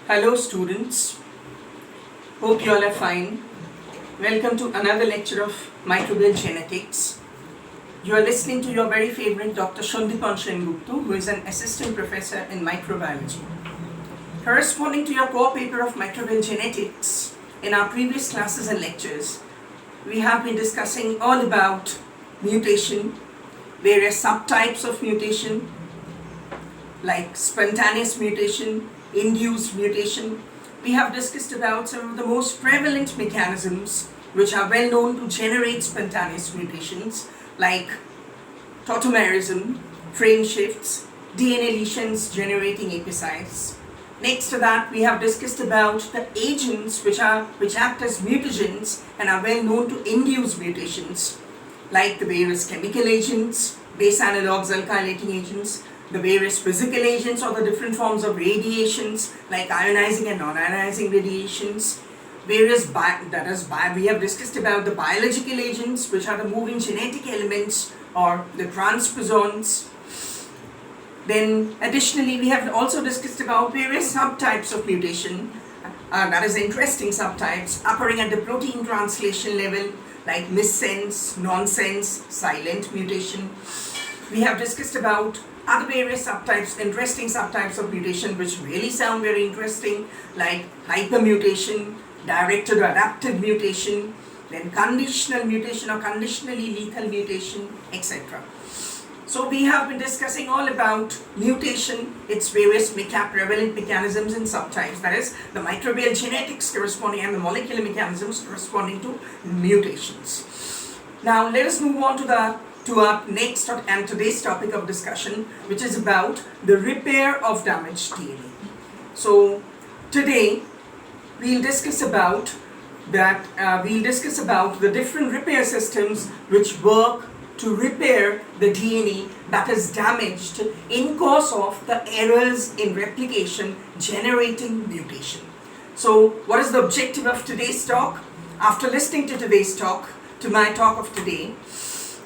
Hello students, hope you all are fine. Welcome to another lecture of microbial genetics. You are listening to your very favorite Dr. Sandeepan Sengupta, who is an assistant professor in microbiology. Corresponding to your core paper of microbial genetics, in our previous classes and lectures, we have been discussing all about mutation, various subtypes of mutation, like spontaneous mutation, induced mutation. We have discussed about some of the most prevalent mechanisms which are well known to generate spontaneous mutations, like tautomerism, frame shifts, DNA lesions generating apisites. Next to that, we have discussed about the agents which act as mutagens and are well known to induce mutations, like the various chemical agents, base analogues, alkylating agents, the various physical agents or the different forms of radiations like ionizing and non-ionizing radiations. We have discussed about the biological agents, which are the moving genetic elements or the transposons. Then additionally, we have also discussed about various subtypes of mutation, that is interesting subtypes occurring at the protein translation level, like missense, nonsense, silent mutation. We have discussed about other various subtypes, interesting subtypes of mutation which really sound very interesting, like hypermutation, directed or adapted mutation, then conditional mutation or conditionally lethal mutation, etc. So we have been discussing all about mutation, its various prevalent mechanisms and subtypes, that is the microbial genetics corresponding and the molecular mechanisms corresponding to mutations. Now let us move on to our next and today's topic of discussion, which is about the repair of damaged DNA. So today we'll discuss about the different repair systems which work to repair the DNA that is damaged in course of the errors in replication generating mutation. So what is the objective of today's talk? After listening to my talk of today,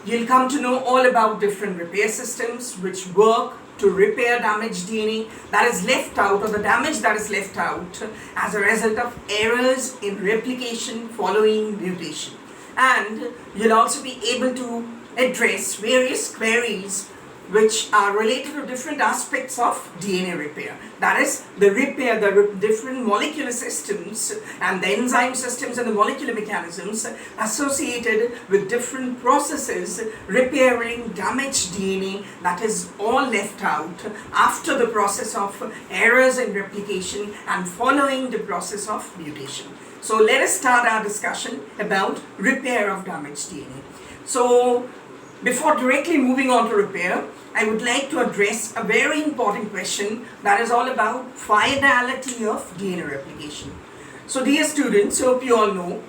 you'll come to know all about different repair systems which work to repair damaged DNA that is left out, or the damage that is left out as a result of errors in replication following mutation. And you'll also be able to address various queries which are related to different aspects of DNA repair. That is, the repair, the different molecular systems and the enzyme systems and the molecular mechanisms associated with different processes repairing damaged DNA that is all left out after the process of errors in replication and following the process of mutation. So let us start our discussion about repair of damaged DNA. So before directly moving on to repair, I would like to address a very important question that is all about fidelity of DNA replication. So dear students, hope you all know,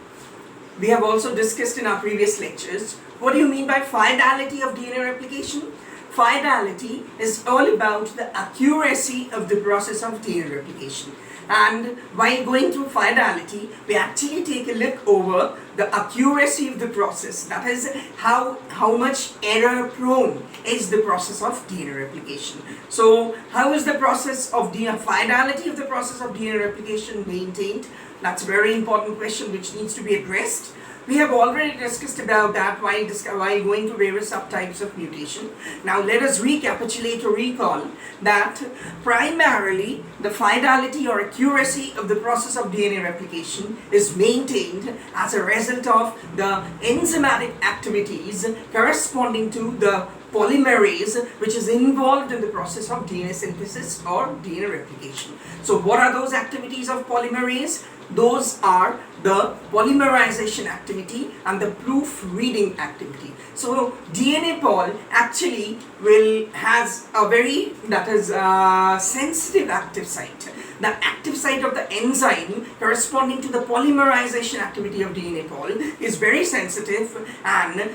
we have also discussed in our previous lectures, what do you mean by fidelity of DNA replication? Fidelity is all about the accuracy of the process of DNA replication. And while going through fidelity, we actually take a look over the accuracy of the process. That is, how much error prone is the process of DNA replication. So how is the process of fidelity of the process of DNA replication maintained? That's a very important question which needs to be addressed. We have already discussed about that while going through various subtypes of mutation. Now let us recapitulate or recall that primarily the fidelity or accuracy of the process of DNA replication is maintained as a result of the enzymatic activities corresponding to the polymerase which is involved in the process of DNA synthesis or DNA replication. So what are those activities of polymerase? Those are the polymerization activity and the proofreading activity. So DNA poly actually has a very sensitive active site. The active site of the enzyme corresponding to the polymerization activity of DNA poly is very sensitive and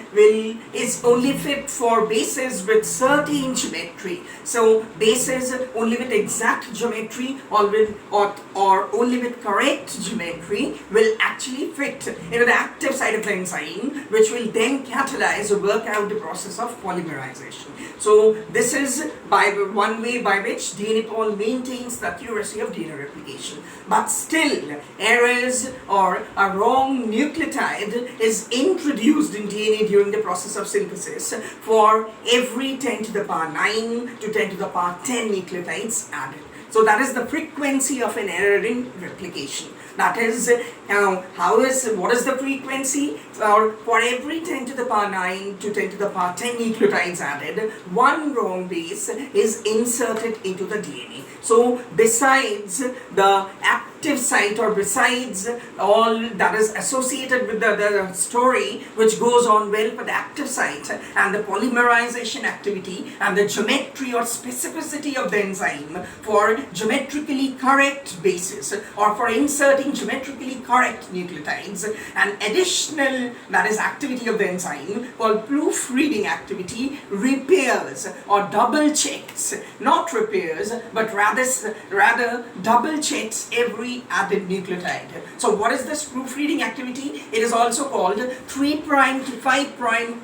is only fit for bases with certain geometry. So bases only with exact geometry or only with correct geometry will actually fit into the active site of the enzyme, which will then catalyze or work out the process of polymerization. So this is one way by which DNA poly maintains the accuracy of DNA replication. But still, errors or a wrong nucleotide is introduced in DNA during the process of synthesis for every 10 to the power 9 to 10 to the power 10 nucleotides added. So that is the frequency of an error in replication. That is, what is the frequency? For every 10 to the power 9 to 10 to the power 10 nucleotides added, one wrong base is inserted into the DNA. So besides the active site, or besides all that is associated with the story which goes on well for the active site and the polymerization activity and the geometry or specificity of the enzyme for geometrically correct bases, or for inserting geometrically correct nucleotides, and additional, that is, activity of the enzyme called proofreading activity, repairs or double checks, not repairs but rather double checks every added nucleotide. So what is this proofreading activity? It is also called 3' to 5'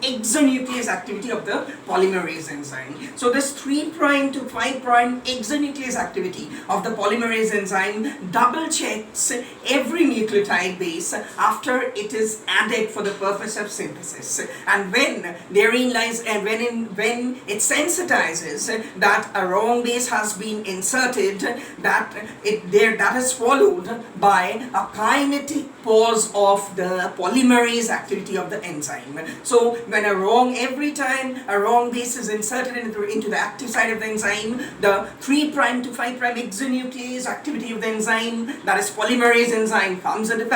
exonuclease activity of the polymerase enzyme. So this 3' to 5' exonuclease activity of the polymerase enzyme double checks every nucleotide base after it is added for the purpose of synthesis. And when therein lies, and when it sensitizes that a wrong base has been inserted, that is followed by a kinetic pause of the polymerase activity of the enzyme. So when every time a wrong base is inserted into the active site of the enzyme, the 3' to 5' exonuclease activity of the enzyme, that is polymerase enzyme, comes into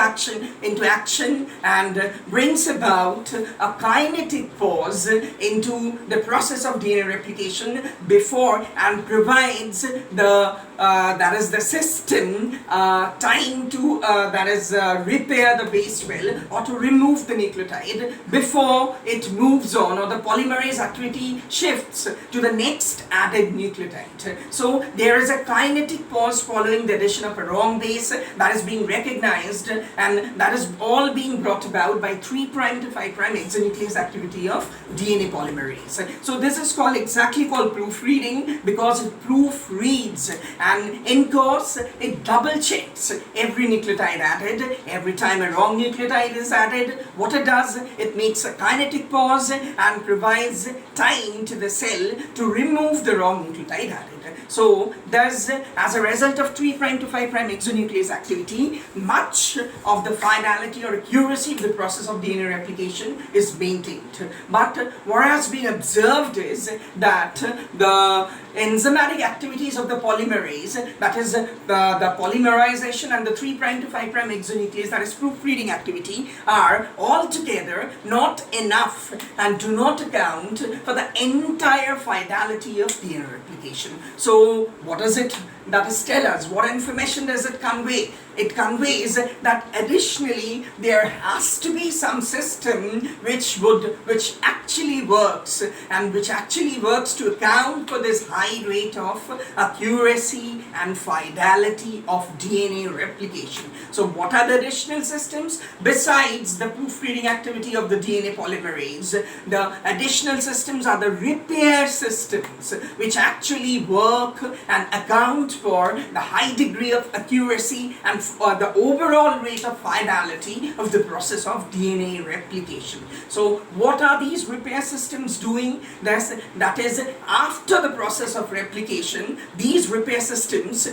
action and brings about a kinetic pause into the process of DNA replication before, and provides the system time to repair the base well, or to remove the nucleotide before it moves on, or the polymerase activity shifts to the next added nucleotide. So there is a kinetic pause following the addition of a wrong base that is being recognized, and that is all being brought about by 3' to 5' exonuclease activity of DNA polymerase. So this is exactly called proofreading, because it proofreads, and in course it double checks every nucleotide added. Every time a wrong nucleotide is added, what it does, it makes a kinetic pause and provides time to the cell to remove the wrong nucleotide added. So thus, as a result of 3' to 5' exonuclease activity, much of the fidelity or accuracy of the process of DNA replication is maintained. But what has been observed is that the enzymatic activities of the polymerase, that is the polymerization and the 3' to 5' exonuclease, that is proofreading activity, are altogether not enough and do not account for the entire fidelity of DNA replication. So what does it tell us? What information does it convey? It conveys that additionally there has to be some system which actually works, and which actually works to account for this high rate of accuracy and fidelity of DNA replication. So what are the additional systems? Besides the proofreading activity of the DNA polymerase, the additional systems are the repair systems, which actually work and account for the high degree of accuracy and the overall rate of fidelity of the process of DNA replication. So what are these repair systems doing? That is, after the process of replication, these repair systems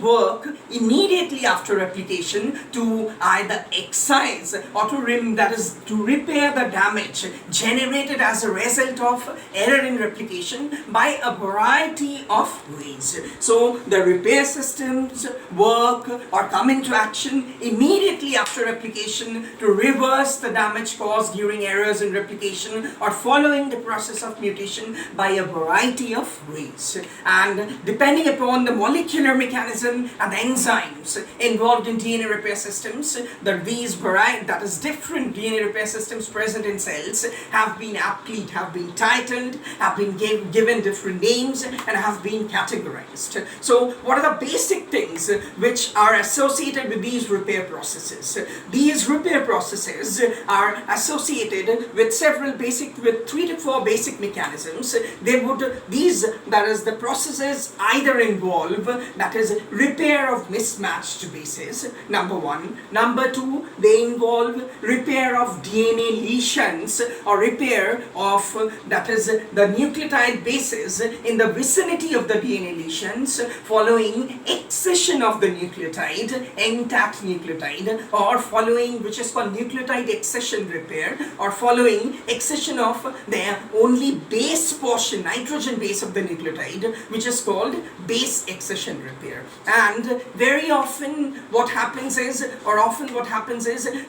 work immediately after replication to either excise or to repair the damage generated as a result of error in replication by a variety of ways. So the repair systems work or come into action immediately after replication to reverse the damage caused during errors in replication or following the process of mutation by a variety of ways. And depending upon the molecular mechanism and the enzymes involved in DNA repair systems, different DNA repair systems present in cells have been titled, have been given different names, and have been categorized. So what are the basic things which are associated associated with these repair processes. These repair processes are associated with with 3 to 4 basic mechanisms. The processes either involve, that is, repair of mismatched bases, number 1. Number 2, they involve repair of DNA lesions or repair of, that is, the nucleotide bases in the vicinity of the DNA lesions following excision of the nucleotide, intact nucleotide, or following, which is called nucleotide excision repair, or following excision of the only base portion, nitrogen base of the nucleotide, which is called base excision repair. And very often what happens is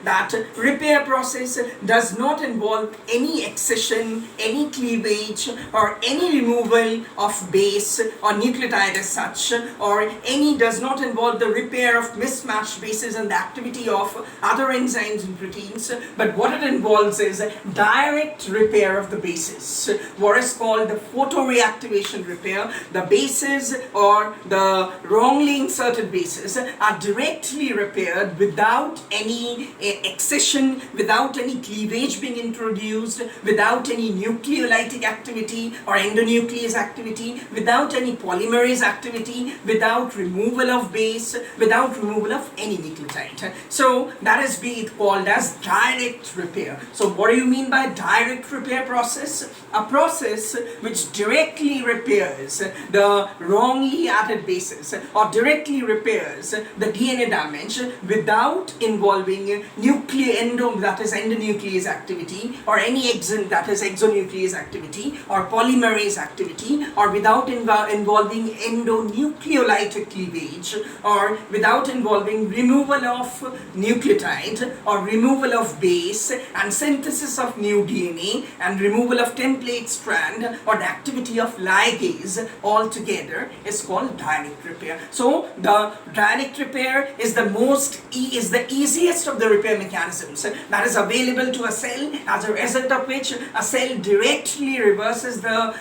that repair process does not involve any excision, any cleavage, or any removal of base or nucleotide as such, or does not involve the repair of mismatched bases and the activity of other enzymes and proteins, but what it involves is direct repair of the bases, what is called the photoreactivation repair. The bases or the wrongly inserted bases are directly repaired without any excision, without any cleavage being introduced, without any nucleolytic activity or endonuclease activity, without any polymerase activity, without removal of base, without removal of any nucleotide. So that is called as direct repair. So what do you mean by direct repair process? A process which directly repairs the wrongly added bases or directly repairs the DNA damage without involving endonuclease activity or any exonuclease activity or polymerase activity, or without involving endonucleolytic cleavage, or without involving removal of nucleotide or removal of base and synthesis of new DNA and removal of template strand or the activity of ligase altogether is called direct repair. So the direct repair is the easiest of the repair mechanisms that is available to a cell, as a result of which a cell directly reverses the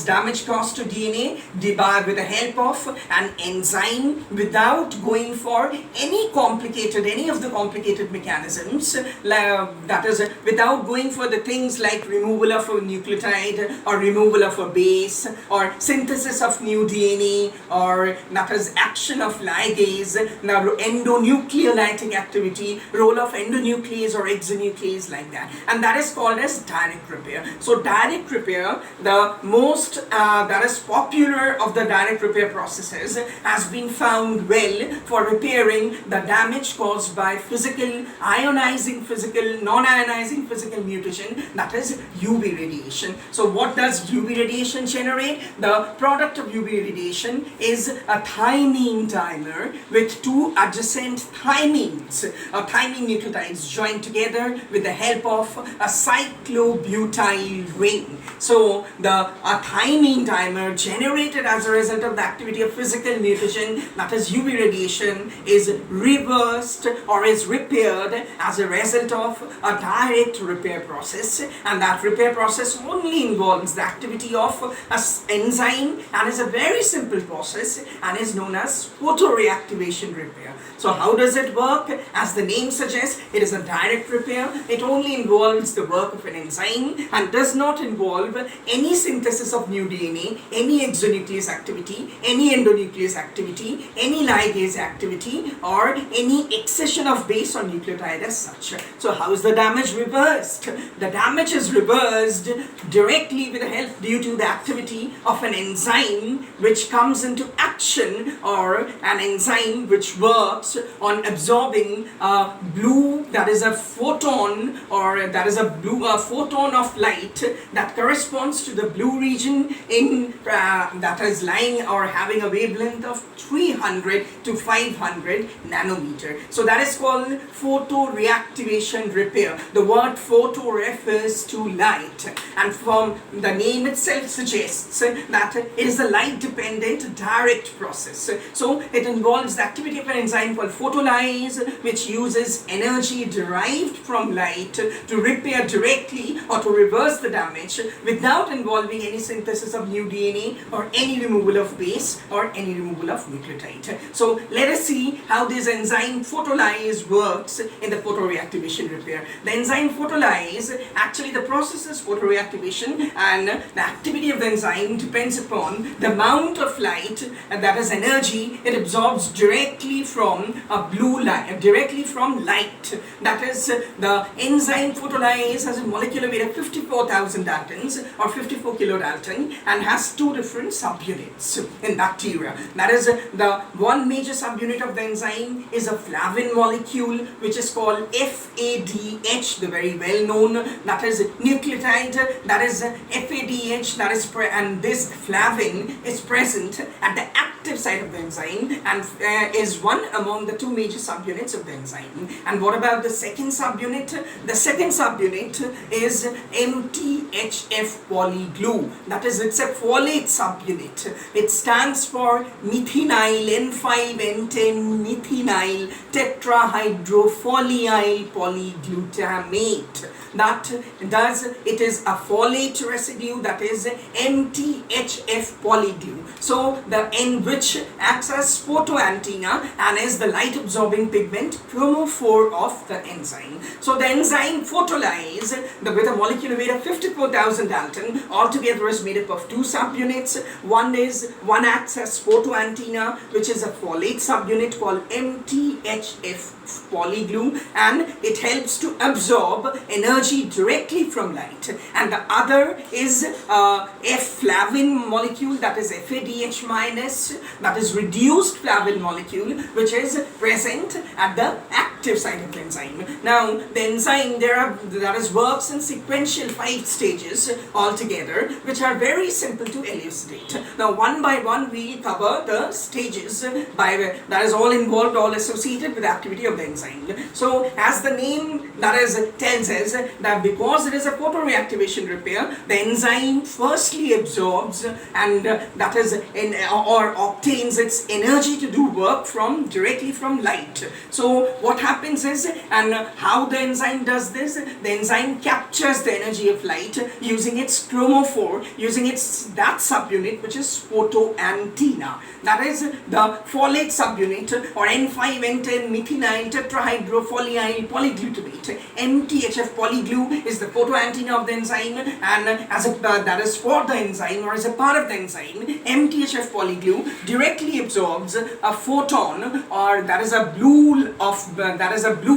damage caused to DNA with the help of an enzyme without going for any of the complicated mechanisms, that is, without going for the things like removal of a nucleotide or removal of a base or synthesis of new DNA, or that is action of ligase, now endonucleolytic activity, role of endonuclease or exonuclease, like that, and that is called as direct repair. So direct repair, the most that is popular of the direct repair processes, has been found well for repairing the damage caused by ionizing physical, non-ionizing physical mutation, that is UV radiation. So what does UV radiation generate? The product of UV radiation is a thymine dimer with 2 adjacent thymines, thymine nucleotides joined together with the help of a cyclobutyl ring. So a thymine dimer generated as a result of the activity of physical mutation, that is UV radiation, is reversed or is repaired as a result of a direct repair process, and that repair process only involves the activity of an enzyme and is a very simple process and is known as photoreactivation repair. So how does it work? As the name suggests, it is a direct repair. It only involves the work of an enzyme and does not involve any synthesis of new DNA, any exonuclease activity, any endonuclease activity, any ligase activity, or any excision of base or nucleotide as such. So how is the damage reversed? The damage is reversed directly with the help due to the activity of an enzyme which comes into action, or an enzyme which works on absorbing blue, that is a photon, or that is a photon of light that corresponds to the blue region in that is lying or having a wavelength of 300 to 500 nanometer. So that is called photoreactivation repair. The word photo refers to light, and from the name itself suggests that it is a light dependent direct process. So it involves the activity of an enzyme called photolase, which uses energy derived from light to repair directly or to reverse the damage without involving any synthesis of new DNA or any removal of base or any removal of nucleotide. side. So let us see how this enzyme photolyase works in the photoreactivation repair. The enzyme photolyase, actually the process is photoreactivation, and the activity of the enzyme depends upon the amount of light, and that is energy, it absorbs directly from a blue light, directly from light. That is, the enzyme photolyase has a molecular weight of 54,000 daltons or 54 kilodalton and has two different subunits in bacteria. That is, the one major subunit of the enzyme is a flavin molecule which is called FADH, the very well known, that is nucleotide, that is FADH, that is and this flavin is present at the active site of the enzyme and is one among the two major subunits of the enzyme. And what about the second subunit? The second subunit is MTHF polyglue. That is, it's a folate subunit. It stands for methinyl N5N10 methinyl tetrahydrofoliyl polyglutamate. That does, it is a folate residue, that is MTHF polyglue. So the N which acts as photoantenna and is the light absorbing pigment chromophore of the enzyme. So the enzyme photolyase with a molecular weight of 54,000 dalton altogether is made up of two subunits. One acts as photoantenna, which is a folate subunit called MTHF polyglue, and it helps to absorb energy directly from light. And the other is F-flavin molecule, that is FADH minus, that is reduced flavin molecule, which is present at the active site of the enzyme. Now the enzyme works in sequential 5 stages altogether, which are very simple to elucidate. Now one by one we cover the stages that is all involved, all associated with the activity of the enzyme. So as the name tells us, that because it is a photoreactivation repair, the enzyme firstly absorbs and that is or obtains its energy to do work directly from light. So what happens is, and how the enzyme does this, the enzyme captures the energy of light using its chromophore, using that subunit which is photoantenna. That is the folate subunit or N5N10 methinyl tetrahydrofoliyl polyglutamate. MTHF polyglue is the photoantenna of the enzyme, and that is for the enzyme or as a part of the enzyme. MTHF polyglue directly absorbs a photon, or that is a blue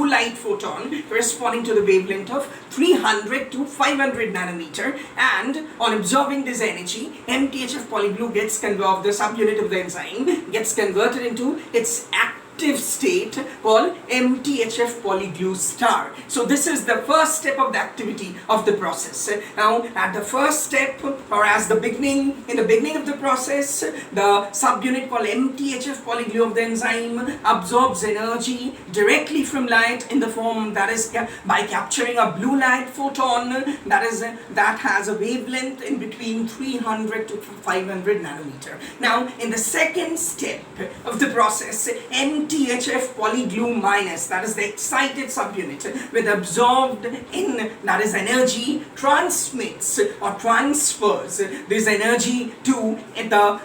light photon corresponding to the wavelength of 300 to 500 nanometer, and on absorbing this energy, MTHF polyglue the subunit of the enzyme gets converted into its active state called MTHF polyglue star. So this is the first step of the activity of the process. Now at the first step, or as in the beginning of the process, the subunit called MTHF polyglue of the enzyme absorbs energy directly from light in the form, that is by capturing a blue light photon that has a wavelength in between 300 to 500 nanometer. Now in the second step of the process, MTHF polyglue minus, that is the excited subunit with absorbed that is energy, transmits or transfers this energy to the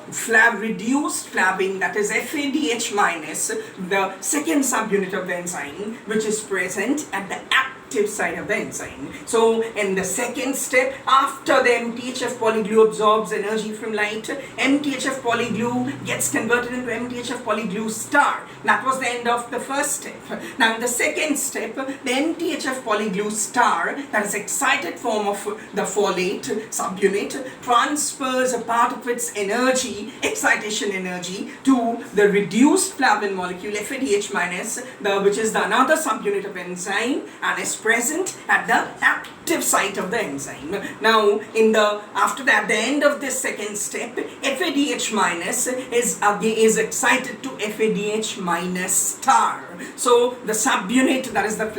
reduced flavin, that is FADH minus, the second subunit of the enzyme, which is present at the active site of the enzyme. So in the second step, after the MTHF polyglue absorbs energy from light, MTHF polyglue gets converted into MTHF polyglue star. That was the end of the first step. Now in the second step, the MTHF polyglue star, that is excited form of the folate subunit, transfers a part of its energy, excitation energy, to the reduced flavin molecule FADH minus, which is another subunit of enzyme and is present at the active site of the enzyme. Now after that, the end of this second step, FADH minus is excited to FADH minus star. So the subunit, that is the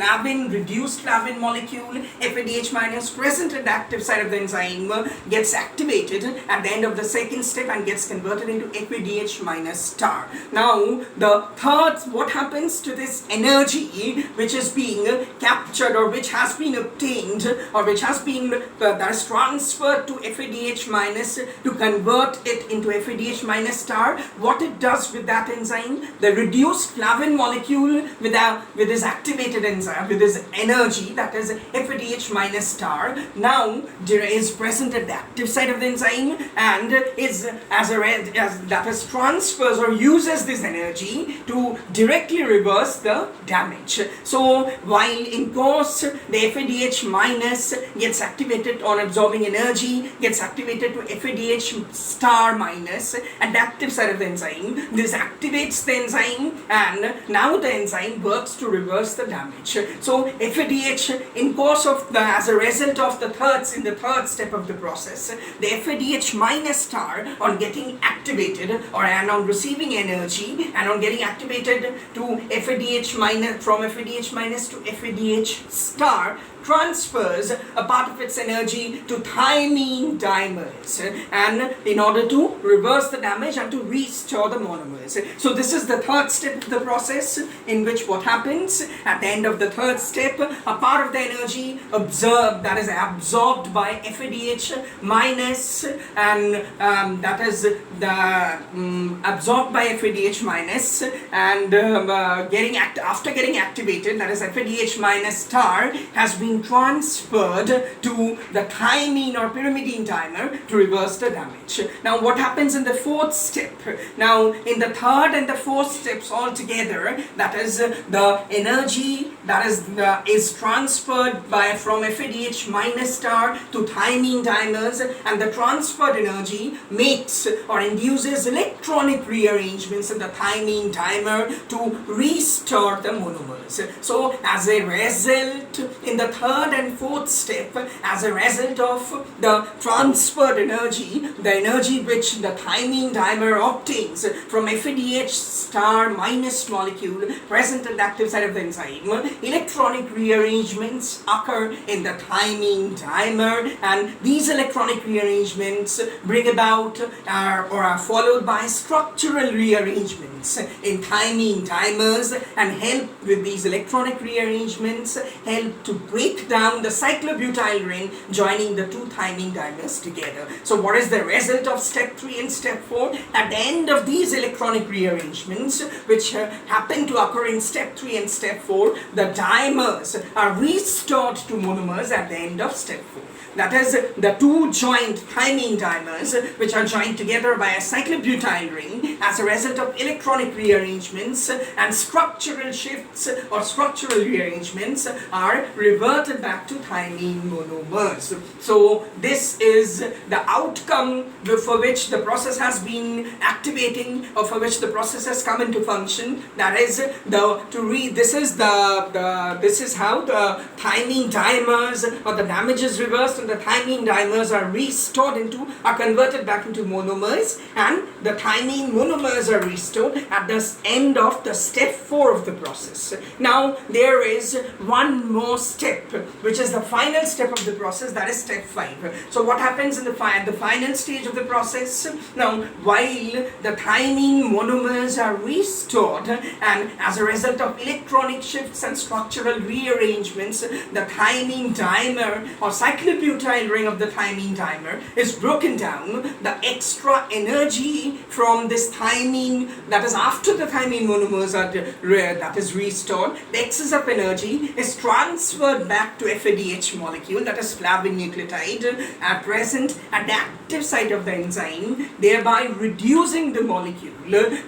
reduced flavin molecule FADH minus present at the active site of the enzyme, gets activated at the end of the second step and gets converted into FADH minus star. Now the third, what happens to this energy which is being captured converted, or which has been obtained, or which has been that is transferred to FADH minus to convert it into FADH minus star, what it does with that enzyme, the reduced flavin molecule with this activated enzyme, with this energy, that is FADH minus star, now is present at the active site of the enzyme and is that is transfers or uses this energy to directly reverse the damage. So while in course the FADH minus gets activated on absorbing energy, gets activated to FADH star minus at the active site of the enzyme, this activates the enzyme and now the enzyme works to reverse the damage. So FADH in course of as a result of the third step of the process, the FADH minus star on getting activated and on receiving energy and on getting activated to FADH minus, from FADH minus to FADH star, transfers a part of its energy to thymine dimers and in order to reverse the damage and to restore the monomers. So this is the third step of the process, in which what happens at the end of the third step, a part of the energy that is absorbed by FADH minus and that is the absorbed by FADH minus and after getting activated, that is FADH minus star, has been transferred to the thymine or pyrimidine dimer to reverse the damage. Now what happens in the fourth step? Now in the third and the fourth steps altogether, that is the energy that is transferred from FADH minus star to thymine dimers, and the transferred energy makes or induces electronic rearrangements in the thymine dimer to restore the monomers. So as a result, in the third and fourth step, as a result of the transferred energy, the energy which the thymine dimer obtains from FADH star minus molecule present at the active site of the enzyme, electronic rearrangements occur in the thymine dimer, and these electronic rearrangements bring about or are followed by structural rearrangements in thymine dimers, and help with these electronic rearrangements help to break down the cyclobutyl ring joining the two thymine dimers together. So what is the result of step 3 and step 4? At the end of these electronic rearrangements, which happen to occur in step 3 and step 4, the dimers are restored to monomers at the end of step 4. That is, the two joined thymine dimers, which are joined together by a cyclobutyl ring as a result of electronic rearrangements and structural shifts or structural rearrangements, are reverted back to thymine monomers. So this is the outcome for which the process has been activating, or for which the process has come into function. That is this is how the thymine dimers or the damage is reversed, and the thymine dimers are converted back into monomers, and the thymine monomers are restored at the end of the step 4 of the process. Now there is one more step, which is the final step of the process, that is step 5. So what happens in the final stage of the process? Now while the thymine monomers are restored, and as a result of electronic shifts and structural rearrangements, the thymine dimer or cyclobutyl ring of the thymine dimer is broken down. The extra energy from this thymine, that is after the thymine monomers are that is restored, the excess of energy is transferred back to FADH molecule, that is flavin nucleotide, at present at the active site of the enzyme, thereby reducing the molecule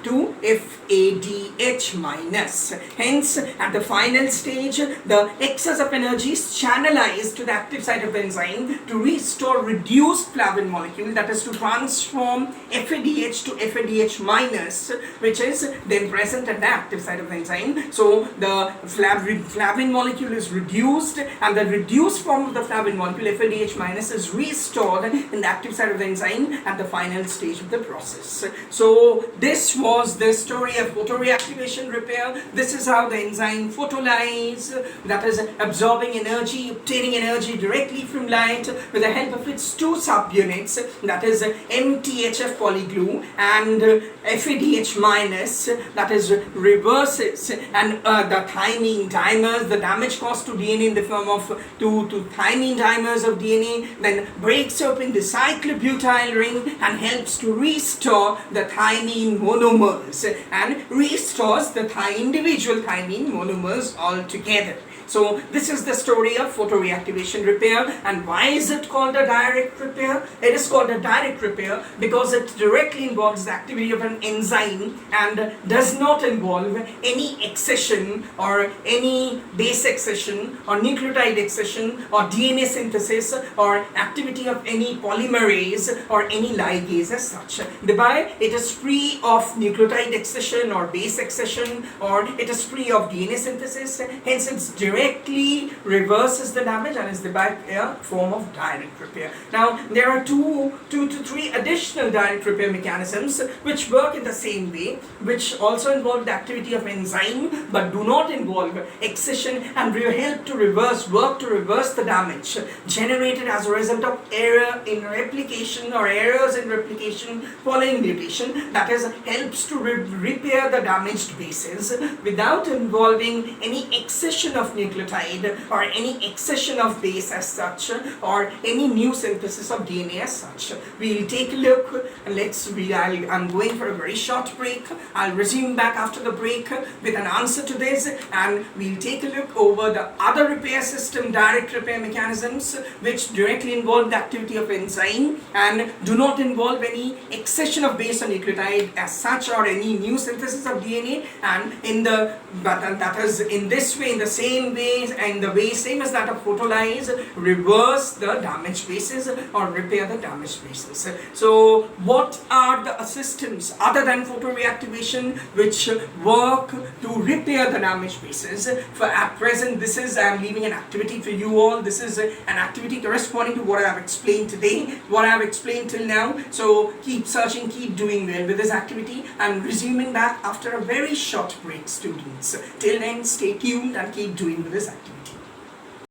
to FADH minus. Hence, at the final stage, the excess of energy is channelized to the active site of the enzyme to restore reduced flavin molecule, that is to transform FADH to FADH minus, which is then present at the active site of the enzyme. So the flavin molecule is reduced, and the reduced form of the flavin molecule, FADH minus, is restored in the active site of the enzyme at the final stage of the process. So this was the story of photoreactivation repair. This is how the enzyme photolyze, that is absorbing energy, obtaining energy directly from light with the help of its two subunits, that is MTHF polyglue and FADH minus, that is reverses and the thymine dimers, the damage caused to DNA in the form of two thymine dimers of DNA, then breaks open the cyclobutyl ring and helps to restore the thymine monomers and restores the individual thymine monomers all together. So this is the story of photoreactivation repair. And why is it called a direct repair? It is called a direct repair because it directly involves the activity of an enzyme and does not involve any accession or any base accession or nucleotide accession or DNA synthesis or activity of any polymerase or any ligase as such. Thereby it is free of nucleotide accession or base accession, or it is free of DNA synthesis, hence it's directly reverses the damage and is thereby a form of direct repair. Now there are two to three additional direct repair mechanisms which work in the same way, which also involve the activity of enzyme but do not involve accession and help to work to reverse the damage generated as a result of error in replication or errors in replication following mutation, that is helps to repair the damaged bases without involving any accession of nucleotide or any accession of base as such or any new synthesis of DNA as such. We'll take a look and I'm going for a very short break. I'll resume back after the break with an answer to this, and we'll take a look over the other repair system, direct repair mechanisms, which directly involve the activity of enzyme and do not involve any accession of base or nucleotide as such or any new synthesis of DNA, and that is in this way, in the same way, and the way same as that of photolyze, reverse the damaged bases or repair the damaged bases. So what are the systems other than photoreactivation which work to repair the damaged bases? For at present, this is, I am leaving an activity for you all. This is an activity corresponding to what I have explained today, what I have explained till now. So keep searching, keep doing well with this activity. I'm resuming back after a very short break, students. Till then, stay tuned and keep doing with this activity.